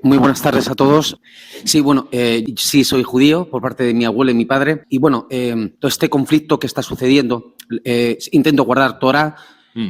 Muy buenas tardes a todos. Sí, bueno, sí soy judío por parte de mi abuelo y mi padre. Y bueno, todo este conflicto que está sucediendo, intento guardar Torah.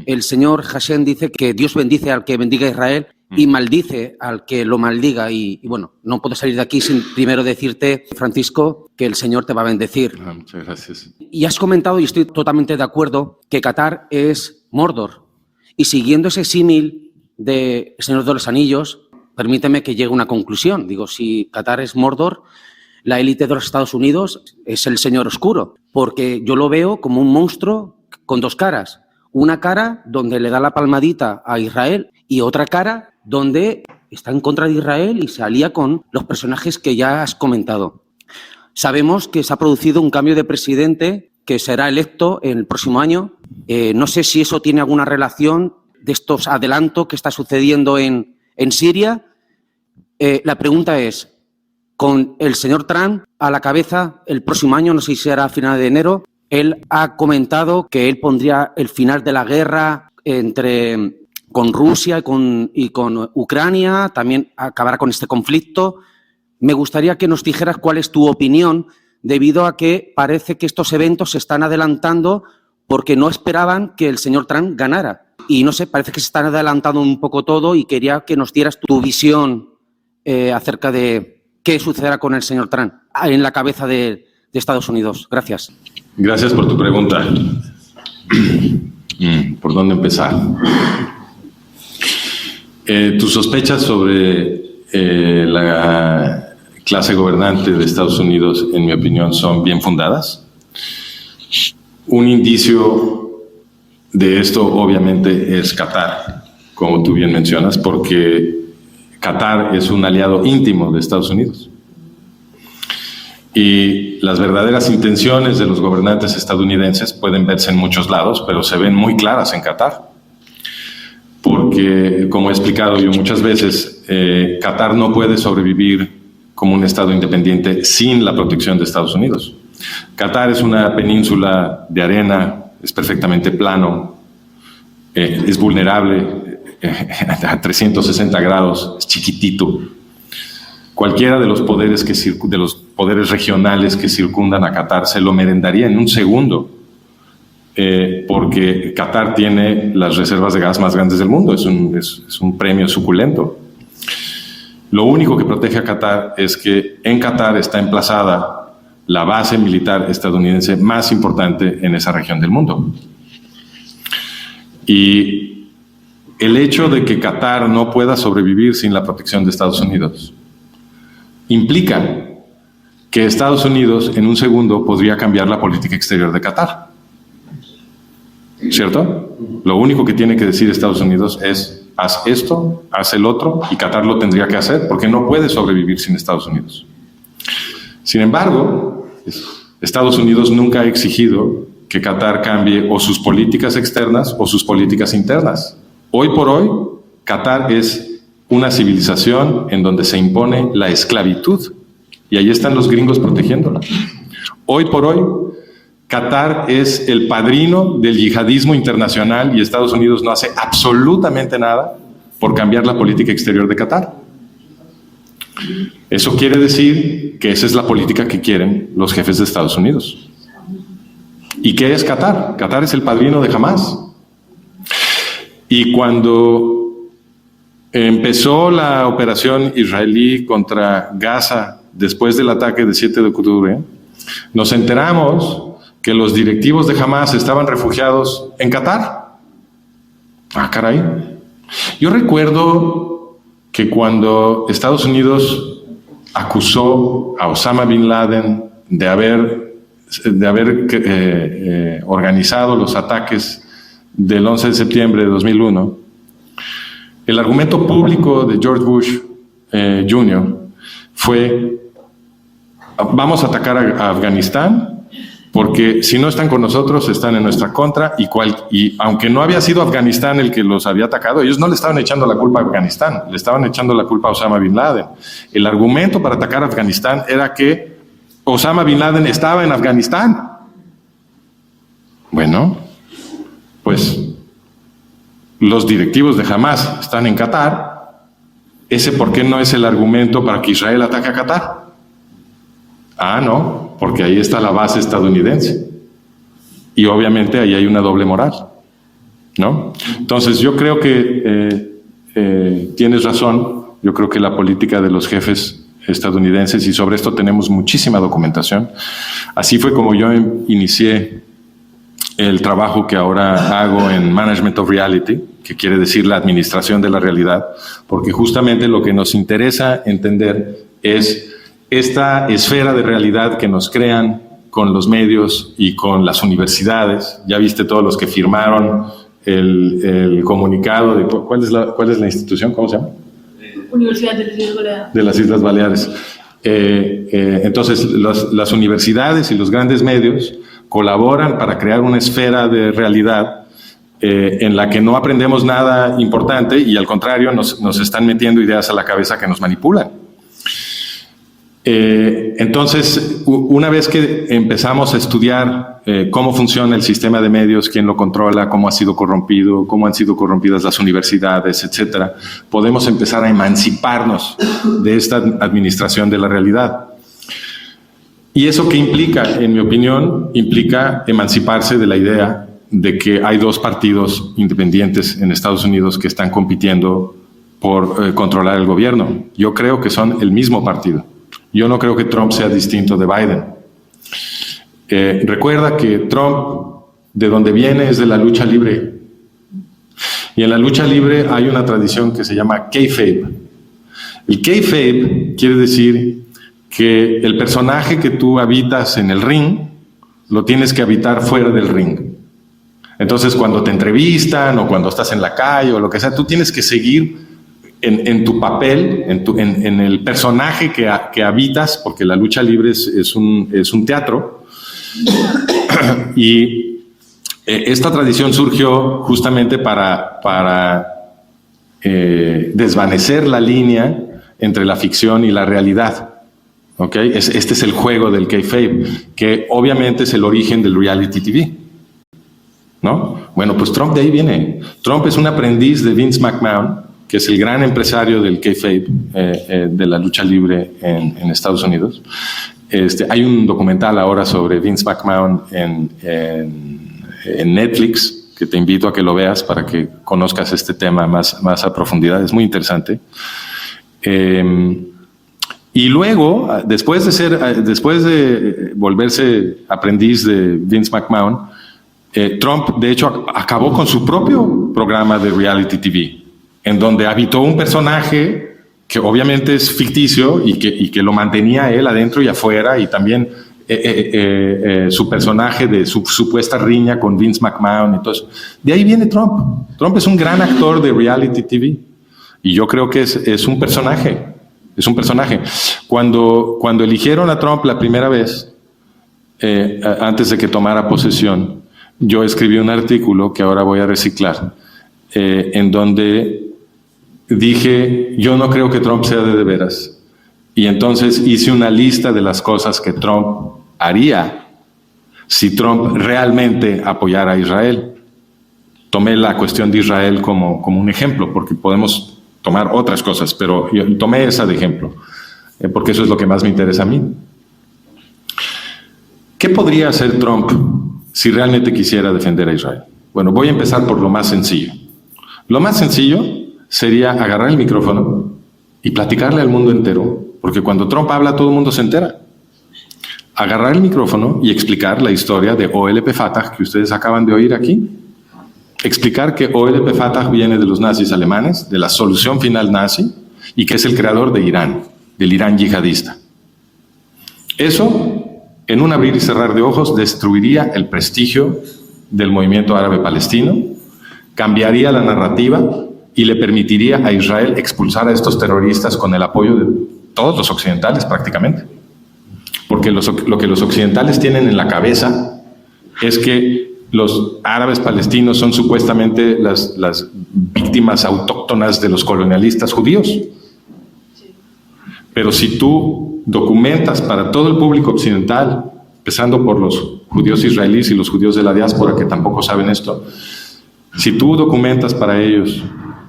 El señor Hashem dice que Dios bendice al que bendiga a Israel y maldice al que lo maldiga. Y bueno, no puedo salir de aquí sin primero decirte, Francisco, que el Señor te va a bendecir. Muchas gracias. Y has comentado, y estoy totalmente de acuerdo, que Qatar es Mordor. Y siguiendo ese símil de El Señor de los Anillos, permíteme que llegue a una conclusión. Digo, si Qatar es Mordor, la élite de los Estados Unidos es el Señor Oscuro, porque yo lo veo como un monstruo con dos caras. Una cara donde le da la palmadita a Israel y otra cara donde está en contra de Israel y se alía con los personajes que ya has comentado. Sabemos que se ha producido un cambio de presidente que será electo en el próximo año. No sé si eso tiene alguna relación de estos adelantos que está sucediendo en Siria. La pregunta es, con el señor Trump a la cabeza el próximo año, no sé si será a final de enero, él ha comentado que él pondría el final de la guerra con Rusia y con Ucrania, también acabará con este conflicto. Me gustaría que nos dijeras cuál es tu opinión, debido a que parece que estos eventos se están adelantando porque no esperaban que el señor Trump ganara. Y no sé, parece que se están adelantando un poco todo y quería que nos dieras tu visión acerca de qué sucederá con el señor Trump en la cabeza de Estados Unidos. Gracias. Gracias por tu pregunta. ¿Por dónde empezar? Tus sospechas sobre la clase gobernante de Estados Unidos, en mi opinión, son bien fundadas. Un indicio de esto, obviamente, es Qatar, como tú bien mencionas, porque Qatar es un aliado íntimo de Estados Unidos. Y las verdaderas intenciones de los gobernantes estadounidenses pueden verse en muchos lados, pero se ven muy claras en Qatar. Porque, como he explicado yo muchas veces, Qatar no puede sobrevivir como un Estado independiente sin la protección de Estados Unidos. Qatar es una península de arena, es perfectamente plano, es vulnerable a 360 grados, es chiquitito. Cualquiera de los poderes regionales que circundan a Qatar se lo merendaría en un segundo, porque Qatar tiene las reservas de gas más grandes del mundo, es un premio suculento. Lo único que protege a Qatar es que en Qatar está emplazada la base militar estadounidense más importante en esa región del mundo. Y el hecho de que Qatar no pueda sobrevivir sin la protección de Estados Unidos implica que Estados Unidos en un segundo podría cambiar la política exterior de Qatar. ¿Cierto? Lo único que tiene que decir Estados Unidos es: haz esto, haz el otro, y Qatar lo tendría que hacer porque no puede sobrevivir sin Estados Unidos. Sin embargo, Estados Unidos nunca ha exigido que Qatar cambie o sus políticas externas o sus políticas internas. Hoy por hoy, Qatar es una civilización en donde se impone la esclavitud, y ahí están los gringos protegiéndola. Hoy por hoy, Qatar es el padrino del yihadismo internacional y Estados Unidos no hace absolutamente nada por cambiar la política exterior de Qatar. Eso quiere decir que esa es la política que quieren los jefes de Estados Unidos. ¿Y qué es Qatar? Qatar es el padrino de Hamás. Y cuando empezó la operación israelí contra Gaza después del ataque del 7 de octubre, nos enteramos que los directivos de Hamás estaban refugiados en Qatar. Ah, caray. Yo recuerdo que cuando Estados Unidos acusó a Osama Bin Laden de haber organizado los ataques del 11 de septiembre de 2001, el argumento público de George Bush Jr. fue: vamos a atacar a Afganistán porque si no están con nosotros, están en nuestra contra, y aunque no había sido Afganistán el que los había atacado, ellos no le estaban echando la culpa a Afganistán, le estaban echando la culpa a Osama Bin Laden. El argumento para atacar a Afganistán era que Osama Bin Laden estaba en Afganistán. Bueno, pues los directivos de Hamás están en Qatar ese ¿por qué no es el argumento para que Israel ataque a Qatar? Ah, no, porque ahí está la base estadounidense. Y obviamente ahí hay una doble moral, ¿no? Entonces yo creo que tienes razón. Yo creo que la política de los jefes estadounidenses, y sobre esto tenemos muchísima documentación. Así fue como yo inicié el trabajo que ahora hago en Management of Reality, que quiere decir la administración de la realidad, porque justamente lo que nos interesa entender es esta esfera de realidad que nos crean con los medios y con las universidades. Ya viste todos los que firmaron el comunicado de ¿cuál es la institución? ¿Cómo se llama? Universidad de las Islas Baleares. De las Islas Baleares. Entonces, las universidades y los grandes medios colaboran para crear una esfera de realidad en la que no aprendemos nada importante y al contrario nos están metiendo ideas a la cabeza que nos manipulan. Entonces, una vez que empezamos a estudiar cómo funciona el sistema de medios, quién lo controla, cómo ha sido corrompido, cómo han sido corrompidas las universidades, etcétera, podemos empezar a emanciparnos de esta administración de la realidad. ¿Y eso qué implica? En mi opinión, implica emanciparse de la idea de que hay dos partidos independientes en Estados Unidos que están compitiendo por controlar el gobierno. Yo creo que son el mismo partido. Yo no creo que Trump sea distinto de Biden. Recuerda que Trump, de donde viene, es de la lucha libre. Y en la lucha libre hay una tradición que se llama kayfabe. El kayfabe quiere decir que el personaje que tú habitas en el ring, lo tienes que habitar fuera del ring. Entonces, cuando te entrevistan o cuando estás en la calle o lo que sea, tú tienes que seguir en tu papel, en el personaje que habitas, porque la lucha libre es un teatro. Y esta tradición surgió justamente para desvanecer la línea entre la ficción y la realidad. ¿Okay? Este es el juego del kayfabe, que obviamente es el origen del reality TV, ¿no? Bueno, pues Trump de ahí viene. Trump es un aprendiz de Vince McMahon, que es el gran empresario del kayfabe, de la lucha libre en Estados Unidos. Hay un documental ahora sobre Vince McMahon en Netflix, que te invito a que lo veas para que conozcas este tema más a profundidad. Es muy interesante. Y luego, después de volverse aprendiz de Vince McMahon, Trump, de hecho, acabó con su propio programa de reality TV, en donde habitó un personaje que obviamente es ficticio y que lo mantenía él adentro y afuera, y también su personaje de su supuesta riña con Vince McMahon y todo eso. De ahí viene Trump. Trump es un gran actor de reality TV y yo creo que es un personaje. Es un personaje. Cuando eligieron a Trump la primera vez, antes de que tomara posesión, yo escribí un artículo que ahora voy a reciclar, en donde dije, yo no creo que Trump sea de veras. Y entonces hice una lista de las cosas que Trump haría si Trump realmente apoyara a Israel. Tomé la cuestión de Israel como un ejemplo, porque podemos tomar otras cosas, pero yo tomé esa de ejemplo, porque eso es lo que más me interesa a mí. ¿Qué podría hacer Trump si realmente quisiera defender a Israel? Bueno, voy a empezar por lo más sencillo. Lo más sencillo sería agarrar el micrófono y platicarle al mundo entero, porque cuando Trump habla todo el mundo se entera. Agarrar el micrófono y explicar la historia de OLP Fatah que ustedes acaban de oír aquí. Explicar que OLP Fatah viene de los nazis alemanes, de la solución final nazi, y que es el creador de Irán, del Irán yihadista. Eso, en un abrir y cerrar de ojos, destruiría el prestigio del movimiento árabe palestino, cambiaría la narrativa y le permitiría a Israel expulsar a estos terroristas con el apoyo de todos los occidentales prácticamente. Porque lo que los occidentales tienen en la cabeza es que los árabes palestinos son supuestamente las víctimas autóctonas de los colonialistas judíos. Pero si tú documentas para todo el público occidental, empezando por los judíos israelíes y los judíos de la diáspora que tampoco saben esto, si tú documentas para ellos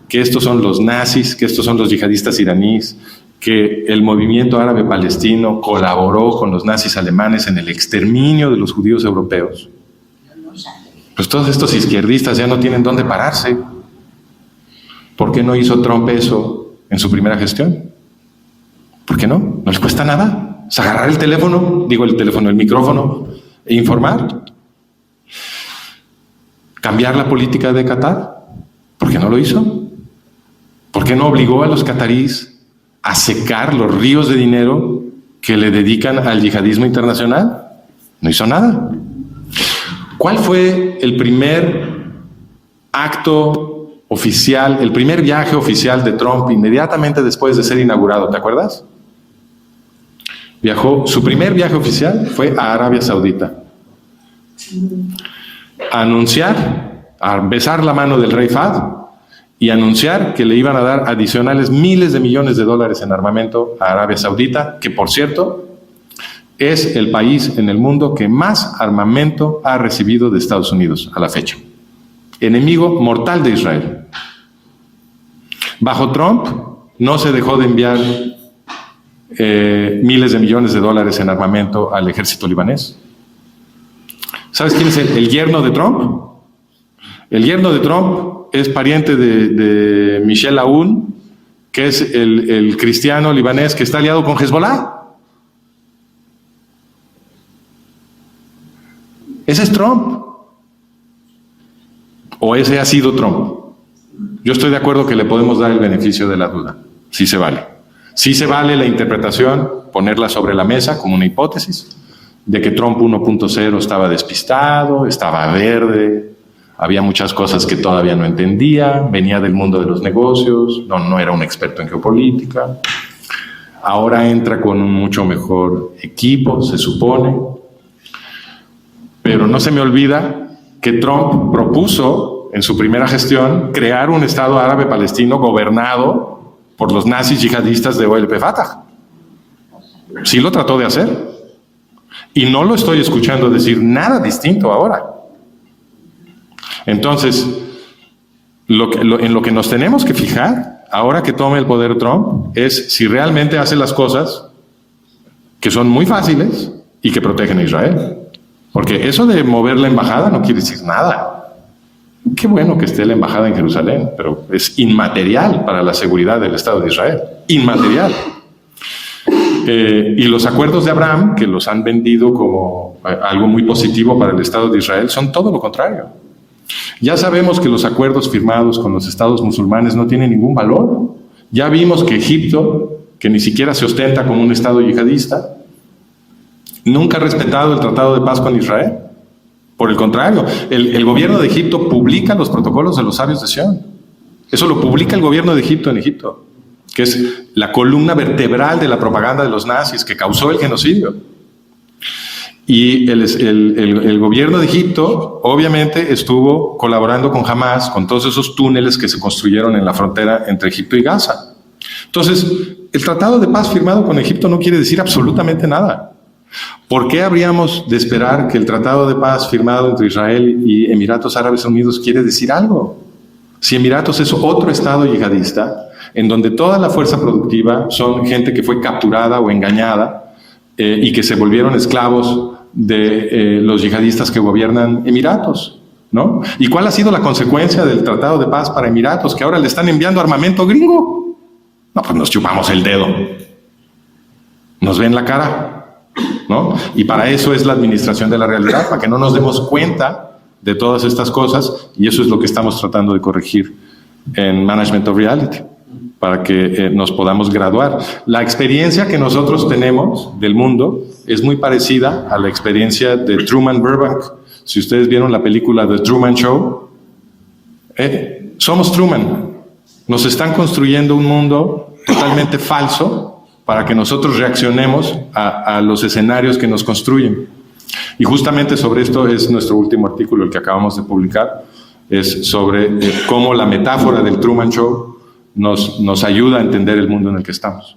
que estos son los nazis, que estos son los yihadistas iraníes, que el movimiento árabe palestino colaboró con los nazis alemanes en el exterminio de los judíos europeos, pues todos estos izquierdistas ya no tienen dónde pararse. ¿Por qué no hizo Trump eso en su primera gestión? ¿Por qué no? No les cuesta nada. Es agarrar el teléfono, el micrófono, e informar. Cambiar la política de Qatar. ¿Por qué no lo hizo? ¿Por qué no obligó a los cataríes a secar los ríos de dinero que le dedican al yihadismo internacional? No hizo nada. ¿Cuál fue el primer acto oficial, el primer viaje oficial de Trump inmediatamente después de ser inaugurado? ¿Te acuerdas? Su primer viaje oficial fue a Arabia Saudita. A anunciar, a besar la mano del rey Fahd y anunciar que le iban a dar adicionales miles de millones de dólares en armamento a Arabia Saudita, que por cierto es el país en el mundo que más armamento ha recibido de Estados Unidos a la fecha. Enemigo mortal de Israel. Bajo Trump no se dejó de enviar miles de millones de dólares en armamento al ejército libanés. ¿Sabes quién es el yerno de Trump? El yerno de Trump es pariente de Michel Aoun, que es el cristiano libanés que está aliado con Hezbollah. Ese es Trump. ¿O ese ha sido Trump? Yo estoy de acuerdo que le podemos dar el beneficio de la duda. Sí se vale. Sí se vale la interpretación, ponerla sobre la mesa como una hipótesis, de que Trump 1.0 estaba despistado, estaba verde, había muchas cosas que todavía no entendía, venía del mundo de los negocios, no era un experto en geopolítica. Ahora entra con un mucho mejor equipo, se supone. Pero no se me olvida que Trump propuso en su primera gestión crear un Estado árabe palestino gobernado por los nazis yihadistas de OLP Fatah. Sí lo trató de hacer. Y no lo estoy escuchando decir nada distinto ahora. Entonces, en lo que nos tenemos que fijar, ahora que tome el poder Trump, es si realmente hace las cosas que son muy fáciles y que protegen a Israel. Porque eso de mover la embajada no quiere decir nada. Qué bueno que esté la embajada en Jerusalén, pero es inmaterial para la seguridad del Estado de Israel. Inmaterial. Y los acuerdos de Abraham, que los han vendido como algo muy positivo para el Estado de Israel, son todo lo contrario. Ya sabemos que los acuerdos firmados con los estados musulmanes no tienen ningún valor. Ya vimos que Egipto, que ni siquiera se ostenta como un estado yihadista, nunca ha respetado el Tratado de Paz con Israel. Por el contrario, el gobierno de Egipto publica los protocolos de los sabios de Sion. Eso lo publica el gobierno de Egipto en Egipto, que es la columna vertebral de la propaganda de los nazis que causó el genocidio. Y el gobierno de Egipto obviamente estuvo colaborando con Hamas, con todos esos túneles que se construyeron en la frontera entre Egipto y Gaza. Entonces, el Tratado de Paz firmado con Egipto no quiere decir absolutamente nada. ¿Por qué habríamos de esperar que el Tratado de Paz firmado entre Israel y Emiratos Árabes Unidos quiere decir algo? Si Emiratos es otro estado yihadista, en donde toda la fuerza productiva son gente que fue capturada o engañada y que se volvieron esclavos de los yihadistas que gobiernan Emiratos, ¿no? ¿Y cuál ha sido la consecuencia del Tratado de Paz para Emiratos? Que ahora le están enviando armamento gringo. No, pues nos chupamos el dedo. Nos ven la cara, ¿no? Y para eso es la administración de la realidad, para que no nos demos cuenta de todas estas cosas, y eso es lo que estamos tratando de corregir en Management of Reality, para que nos podamos graduar. La experiencia que nosotros tenemos del mundo es muy parecida a la experiencia de Truman Burbank. Si ustedes vieron la película The Truman Show, somos Truman. Nos están construyendo un mundo totalmente falso para que nosotros reaccionemos a los escenarios que nos construyen. Y justamente sobre esto es nuestro último artículo, el que acabamos de publicar, es sobre cómo la metáfora del Truman Show nos ayuda a entender el mundo en el que estamos.